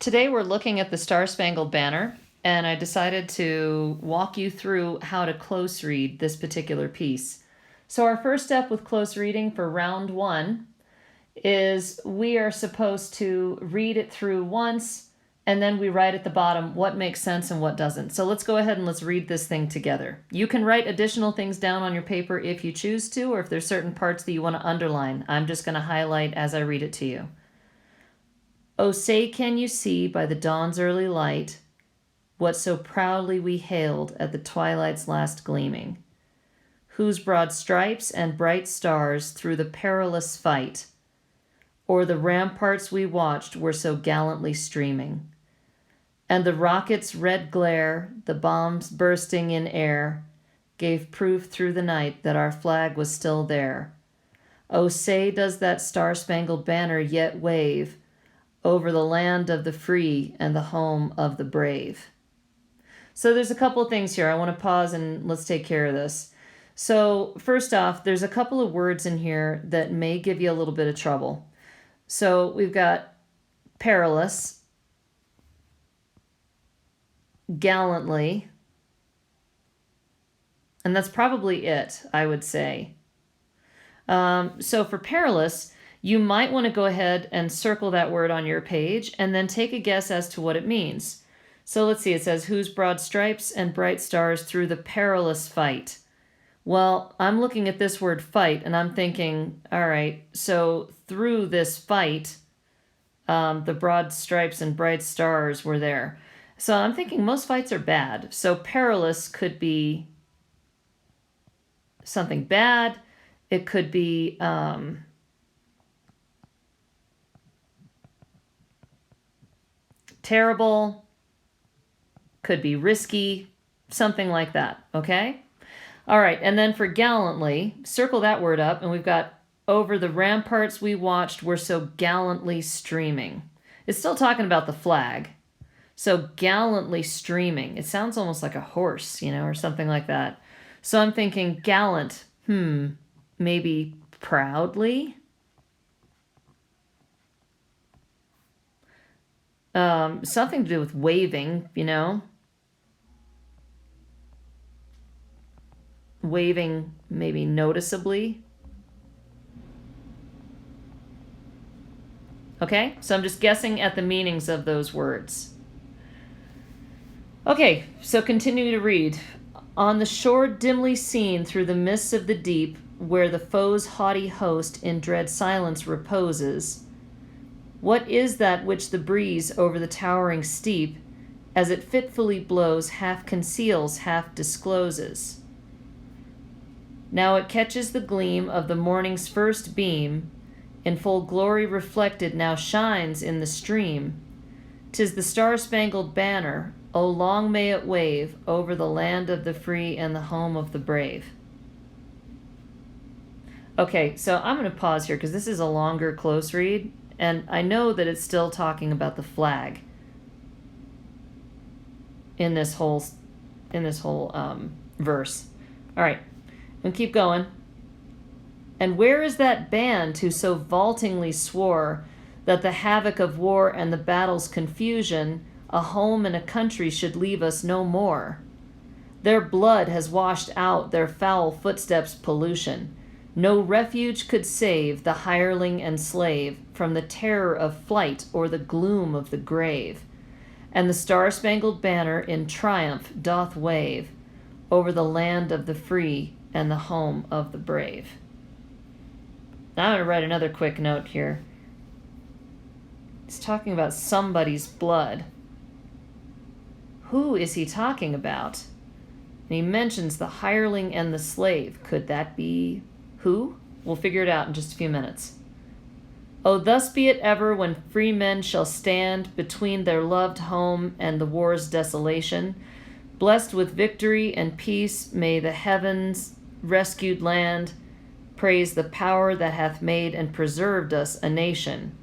Today we're looking at the Star Spangled Banner, and I decided to walk you through how to close read this particular piece. So our first step with close reading for round one is we are supposed to read it through once, and then we write at the bottom what makes sense and what doesn't. So let's go ahead and let's read this thing together. You can write additional things down on your paper if you choose to, or if there's certain parts that you want to underline. I'm just going to highlight as I read it to you. Oh, say can you see by the dawn's early light what so proudly we hailed at the twilight's last gleaming, whose broad stripes and bright stars through the perilous fight o'er the ramparts we watched were so gallantly streaming, and the rocket's red glare, the bombs bursting in air, gave proof through the night that our flag was still there. Oh, say does that star-spangled banner yet wave over the land of the free and the home of the brave. So there's a couple of things here. I want to pause and let's take care of this. So first off, there's a couple of words in here that may give you a little bit of trouble. So we've got perilous, gallantly, and that's probably it, I would say. So for perilous, you might want to go ahead and circle that word on your page and then take a guess as to what it means. So let's see, it says, whose broad stripes and bright stars through the perilous fight. Well, I'm looking at this word fight and I'm thinking, all right, so through this fight, the broad stripes and bright stars were there. So I'm thinking most fights are bad. So perilous could be something bad. It could be terrible, could be risky, something like that, okay? All right, and then for gallantly, circle that word up, and we've got over the ramparts we watched were so gallantly streaming. It's still talking about the flag. So gallantly streaming. It sounds almost like a horse, or something like that. So I'm thinking gallant, maybe proudly? Something to do with waving, Waving maybe noticeably. Okay, so I'm just guessing at the meanings of those words. Okay, so continue to read. On the shore dimly seen through the mists of the deep, where the foe's haughty host in dread silence reposes, what is that which the breeze over the towering steep, as it fitfully blows, half conceals, half discloses? Now it catches the gleam of the morning's first beam, in full glory reflected now shines in the stream. 'Tis the star-spangled banner, oh long may it wave over the land of the free and the home of the brave. Okay, so I'm going to pause here because this is a longer close read, and I know that it's still talking about the flag in this whole verse. All right, and keep going. And where is that band who so vaultingly swore that the havoc of war and the battle's confusion, a home and a country should leave us no more? Their blood has washed out their foul footsteps' pollution. No refuge could save the hireling and slave from the terror of flight or the gloom of the grave. And the star-spangled banner in triumph doth wave over the land of the free and the home of the brave. Now I'm going to write another quick note here. He's talking about somebody's blood. Who is he talking about? And he mentions the hireling and the slave. Could that be who? We'll figure it out in just a few minutes. Oh, thus be it ever when free men shall stand between their loved home and the war's desolation. Blessed with victory and peace, may the heavens rescued land praise the power that hath made and preserved us a nation.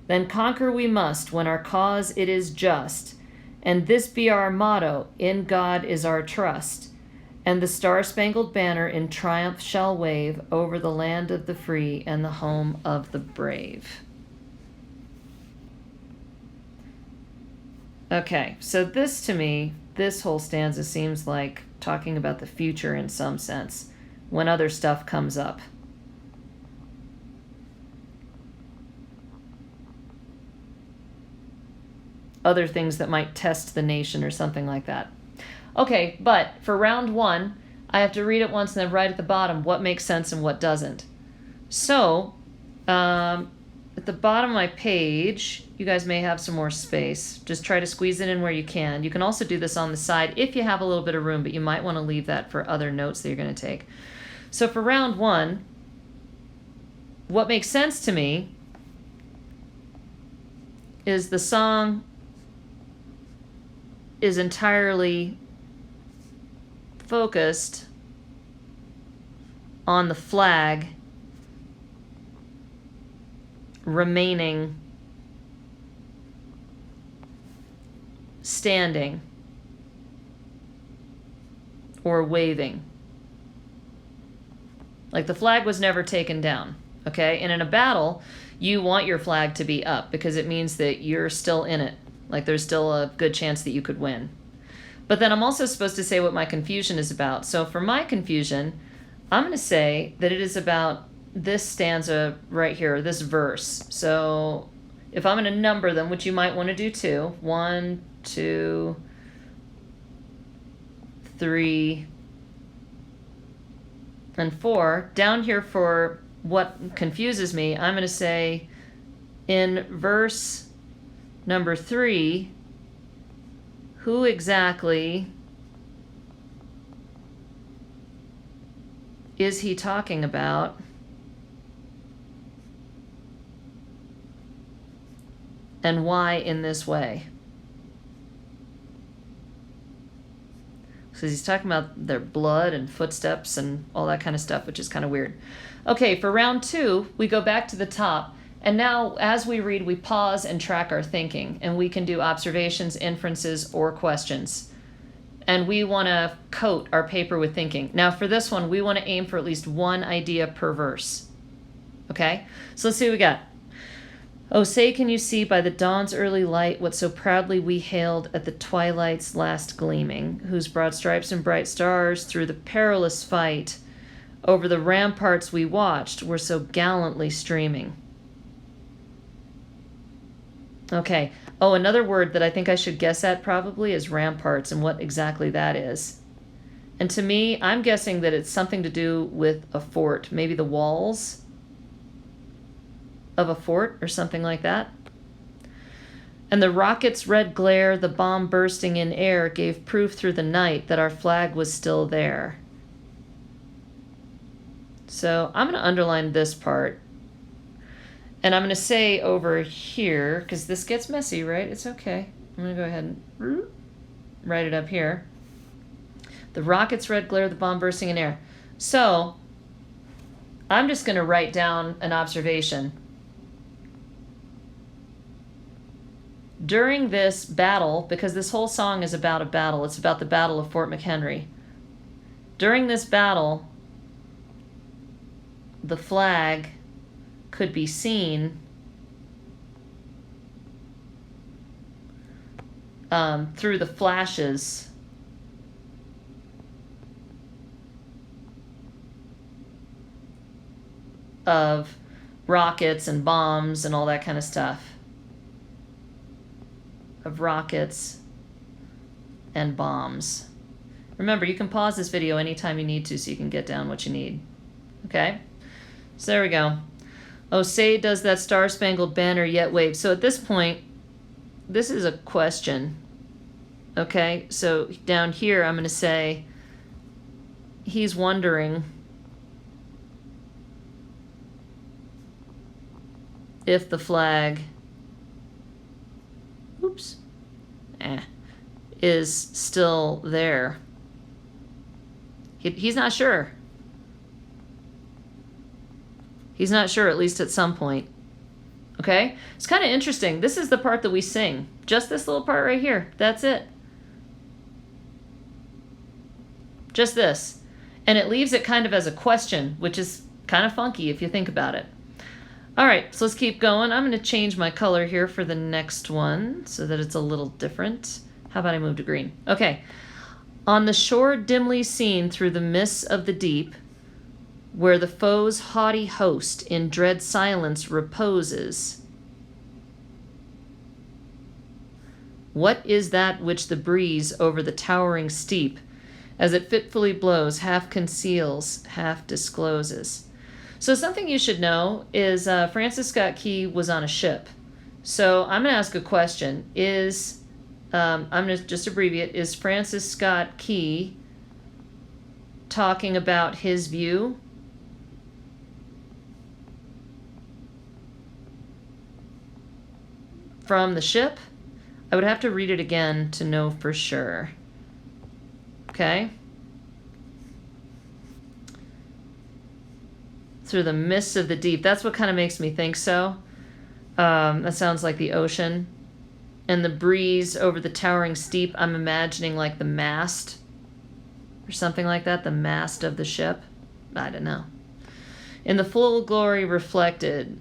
Then conquer we must when our cause it is just, and this be our motto, in God is our trust. And the star-spangled banner in triumph shall wave over the land of the free and the home of the brave. Okay, so this to me, this whole stanza seems like talking about the future in some sense, when other stuff comes up. Other things that might test the nation or something like that. Okay, but for round one, I have to read it once and then write at the bottom what makes sense and what doesn't. So, at the bottom of my page, you guys may have some more space. Just try to squeeze it in where you can. You can also do this on the side if you have a little bit of room, but you might want to leave that for other notes that you're going to take. So for round one, what makes sense to me is the song is entirely focused on the flag remaining standing or waving. Like the flag was never taken down, okay? And in a battle, you want your flag to be up because it means that you're still in it. Like there's still a good chance that you could win. But then I'm also supposed to say what my confusion is about. So for my confusion, I'm going to say that it is about this stanza right here, this verse. So if I'm going to number them, which you might want to do too, 1, 2, 3, and 4, down here for what confuses me, I'm going to say in verse number 3, who exactly is he talking about? And why in this way? Because he's talking about their blood and footsteps and all that kind of stuff, which is kind of weird. Okay, for round 2, we go back to the top. And now, as we read, we pause and track our thinking. And we can do observations, inferences, or questions. And we want to coat our paper with thinking. Now, for this one, we want to aim for at least one idea per verse. Okay? So let's see what we got. Oh, say can you see by the dawn's early light what so proudly we hailed at the twilight's last gleaming, whose broad stripes and bright stars through the perilous fight over the ramparts we watched were so gallantly streaming. Okay. Oh, another word that I think I should guess at probably is ramparts and what exactly that is. And to me, I'm guessing that it's something to do with a fort, maybe the walls of a fort or something like that. And the rocket's red glare, the bomb bursting in air, gave proof through the night that our flag was still there. So I'm going to underline this part. And I'm going to say over here, because this gets messy, right? It's okay. I'm going to go ahead and write it up here. The rocket's red glare, the bomb bursting in air. So I'm just going to write down an observation. During this battle, because this whole song is about a battle, it's about the Battle of Fort McHenry. During this battle, the flag could be seen through the flashes of rockets and bombs and all that kind of stuff. Of rockets and bombs. Remember, you can pause this video anytime you need to so you can get down what you need. Okay? So there we go. Oh, say does that star-spangled banner yet wave? So at this point, this is a question. Okay? So down here, I'm going to say he's wondering if the flag is still there. He's not sure. He's not sure, at least at some point. Okay? It's kind of interesting. This is the part that we sing. Just this little part right here. That's it. Just this. And it leaves it kind of as a question, which is kind of funky if you think about it. All right, so let's keep going. I'm going to change my color here for the next one so that it's a little different. How about I move to green? Okay. On the shore dimly seen through the mists of the deep, where the foe's haughty host in dread silence reposes, what is that which the breeze over the towering steep, as it fitfully blows, half conceals, half discloses? So something you should know is Francis Scott Key was on a ship. So I'm going to ask a question. I'm going to just abbreviate. Is Francis Scott Key talking about his view from the ship? I would have to read it again to know for sure. Okay? Through the mists of the deep. That's what kind of makes me think so. That sounds like the ocean. And the breeze over the towering steep, I'm imagining like the mast or something like that, the mast of the ship. I don't know. In the full glory reflected,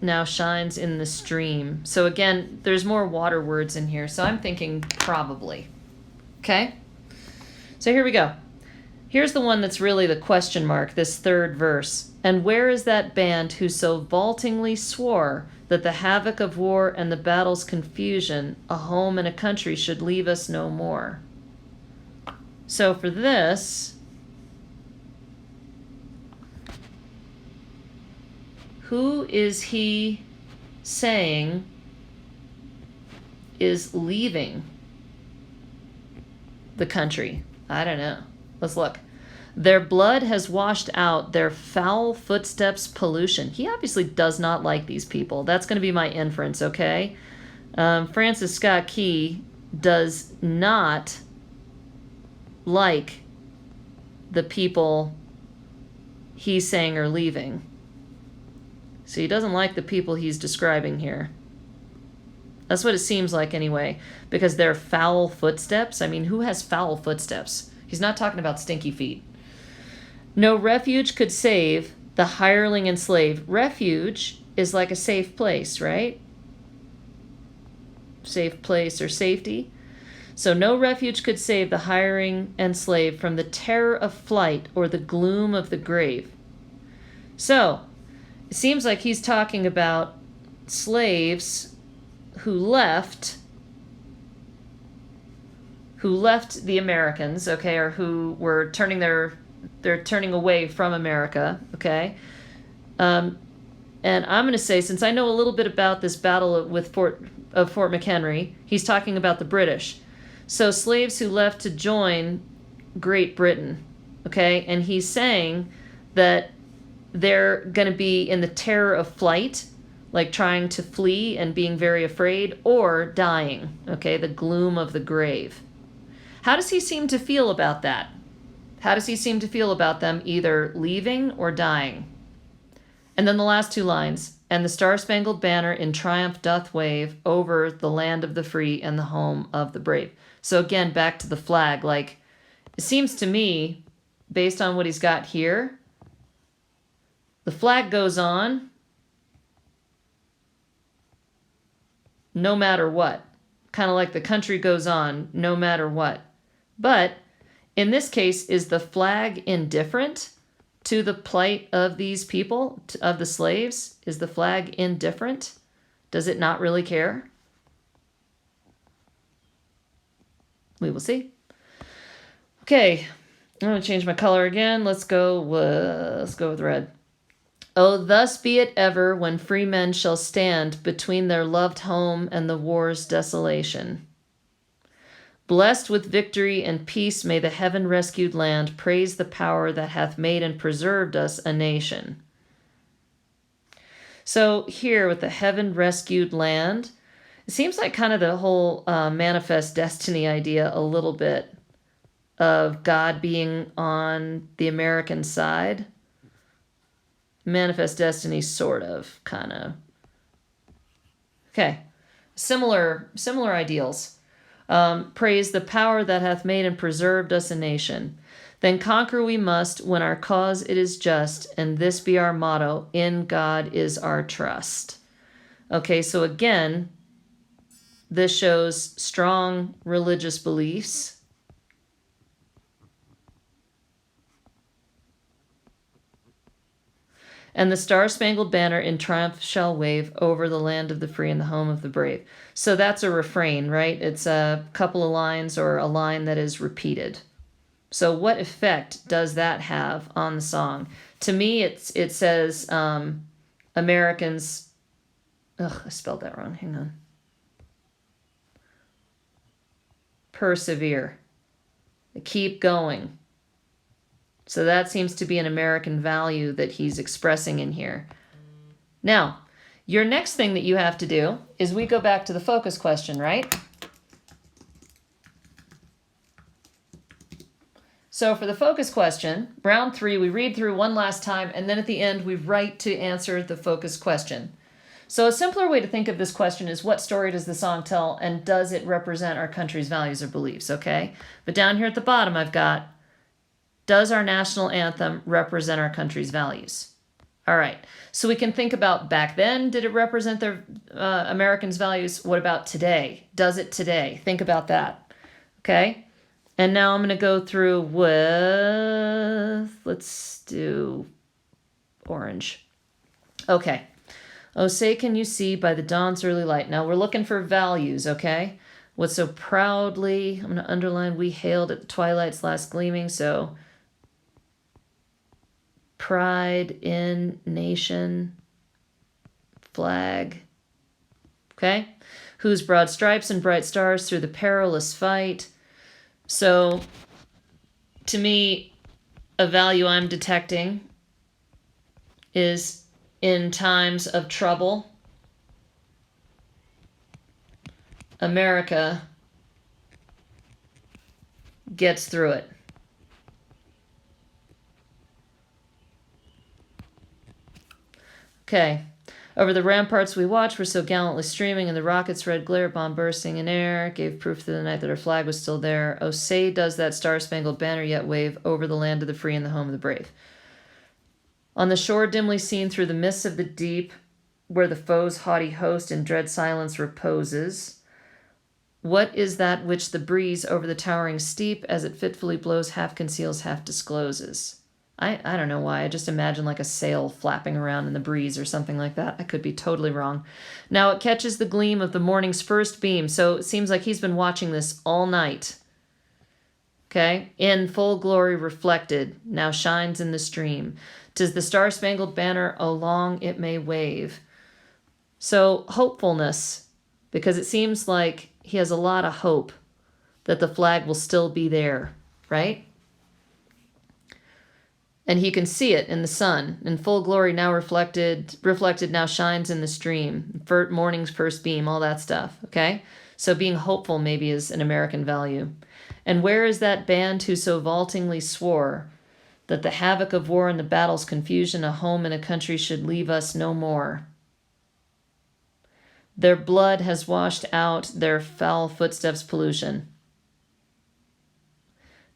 now shines in the stream. So again, there's more water words in here, so I'm thinking probably. Okay? So here we go. Here's the one that's really the question mark, this third verse. And where is that band who so vaultingly swore that the havoc of war and the battle's confusion, a home and a country, should leave us no more? So for this, who is he saying is leaving the country? I don't know. Let's look. Their blood has washed out their foul footsteps' pollution. He obviously does not like these people. That's going to be my inference, okay? Francis Scott Key does not like the people he's saying are leaving. So he doesn't like the people he's describing here. That's what it seems like anyway, because they're foul footsteps. I mean, who has foul footsteps? He's not talking about stinky feet. No refuge could save the hireling and slave. Refuge is like a safe place, right? Safe place or safety. So no refuge could save the hiring and slave from the terror of flight or the gloom of the grave. So it seems like he's talking about slaves who left the Americans, okay, or who were they're turning away from America, okay? And I'm going to say, since I know a little bit about this battle of Fort McHenry, he's talking about the British. So slaves who left to join Great Britain, okay? And he's saying that they're going to be in the terror of flight, like trying to flee and being very afraid, or dying, okay? The gloom of the grave. How does he seem to feel about that? How does he seem to feel about them either leaving or dying? And then the last two lines. And the star-spangled banner in triumph doth wave over the land of the free and the home of the brave. So again, back to the flag. Like, it seems to me, based on what he's got here, the flag goes on no matter what. Kind of like the country goes on no matter what. But in this case, is the flag indifferent to the plight of these people, of the slaves? Is the flag indifferent? Does it not really care? We will see. Okay, I'm going to change my color again. Let's go with red. Oh, thus be it ever when free men shall stand between their loved home and the war's desolation. Blessed with victory and peace may the heaven-rescued land praise the power that hath made and preserved us a nation. So here with the heaven-rescued land, it seems like kind of the whole manifest destiny idea a little bit of God being on the American side. Manifest destiny, sort of, kind of. Okay, similar ideals. Praise the power that hath made and preserved us a nation. Then conquer we must when our cause it is just, and this be our motto, in God is our trust. Okay, so again, this shows strong religious beliefs. And the star-spangled banner in triumph shall wave over the land of the free and the home of the brave. So that's a refrain, right? It's a couple of lines or a line that is repeated. So what effect does that have on the song? To me, it says Americans... Ugh, I spelled that wrong. Hang on. Persevere. Keep going. So that seems to be an American value that he's expressing in here. Now, your next thing that you have to do is we go back to the focus question, right? So for the focus question, round 3, we read through one last time, and then at the end, we write to answer the focus question. So a simpler way to think of this question is, what story does the song tell, and does it represent our country's values or beliefs, okay? But down here at the bottom, I've got, does our national anthem represent our country's values? All right, so we can think about back then, did it represent their Americans' values? What about today? Does it today? Think about that, okay? And now I'm going to go through with, let's do orange. Okay. Oh, say can you see by the dawn's early light. Now we're looking for values, okay? What so proudly, I'm going to underline, we hailed at the twilight's last gleaming, so pride in nation, flag, okay? Whose broad stripes and bright stars through the perilous fight. So to me, a value I'm detecting is in times of trouble, America gets through it. Okay. Over the ramparts we watched were so gallantly streaming, and the rocket's red glare, bomb bursting in air, gave proof through the night that our flag was still there. Oh, say does that star-spangled banner yet wave over the land of the free and the home of the brave. On the shore dimly seen through the mists of the deep, where the foe's haughty host in dread silence reposes, what is that which the breeze over the towering steep, as it fitfully blows, half conceals, half discloses? I don't know why. I just imagine like a sail flapping around in the breeze or something like that. I could be totally wrong. Now it catches the gleam of the morning's first beam, so it seems like he's been watching this all night. Okay? In full glory reflected, now shines in the stream. 'Tis the star-spangled banner, oh long it may wave. So hopefulness, because it seems like he has a lot of hope that the flag will still be there, right? And he can see it in the sun, in full glory now reflected now shines in the stream, morning's first beam, all that stuff, okay? So being hopeful maybe is an American value. And where is that band who so vaultingly swore that the havoc of war and the battle's confusion, a home and a country should leave us no more? Their blood has washed out their foul footsteps' pollution.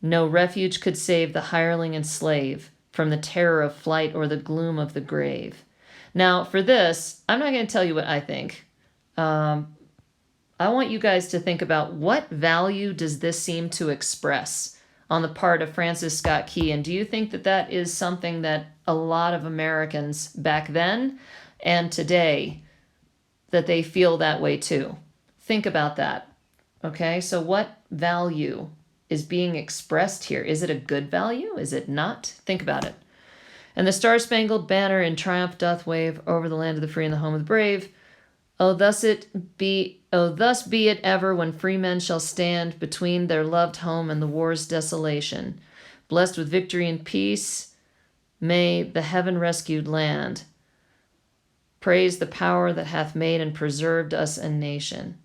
No refuge could save the hireling and slave from the terror of flight or the gloom of the grave. Now, for this, I'm not going to tell you what I think. I want you guys to think about what value does this seem to express on the part of Francis Scott Key, and do you think that that is something that a lot of Americans back then and today, that they feel that way too? Think about that. Okay, so what value is being expressed here? Is it a good value? Is it not? Think about it. And the star-spangled banner in triumph doth wave over the land of the free and the home of the brave. Oh, thus be it ever when free men shall stand between their loved home and the war's desolation. Blessed with victory and peace, may the heaven-rescued land praise the power that hath made and preserved us a nation.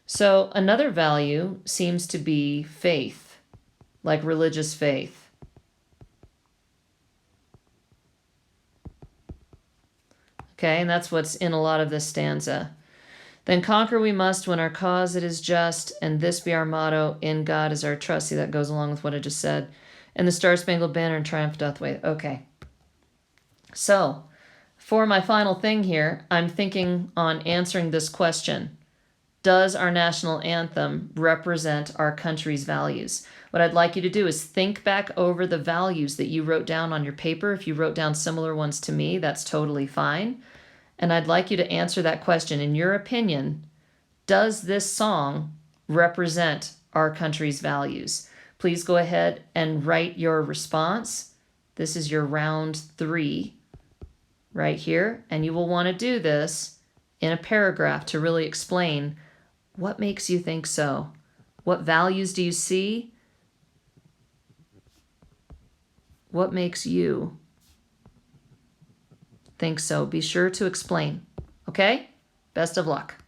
So another value seems to be faith, like religious faith. Okay, and that's what's in a lot of this stanza. Then conquer we must when our cause it is just, and this be our motto, in God is our trust. See, that goes along with what I just said. And the Star Spangled Banner and Triumph doth wave. Okay. So, for my final thing here, I'm thinking on answering this question. Does our national anthem represent our country's values? What I'd like you to do is think back over the values that you wrote down on your paper. If you wrote down similar ones to me, that's totally fine. And I'd like you to answer that question. In your opinion, does this song represent our country's values? Please go ahead and write your response. This is your round 3 right here. And you will want to do this in a paragraph to really explain what makes you think so. What values do you see? What makes you think so? Be sure to explain. Okay? Best of luck.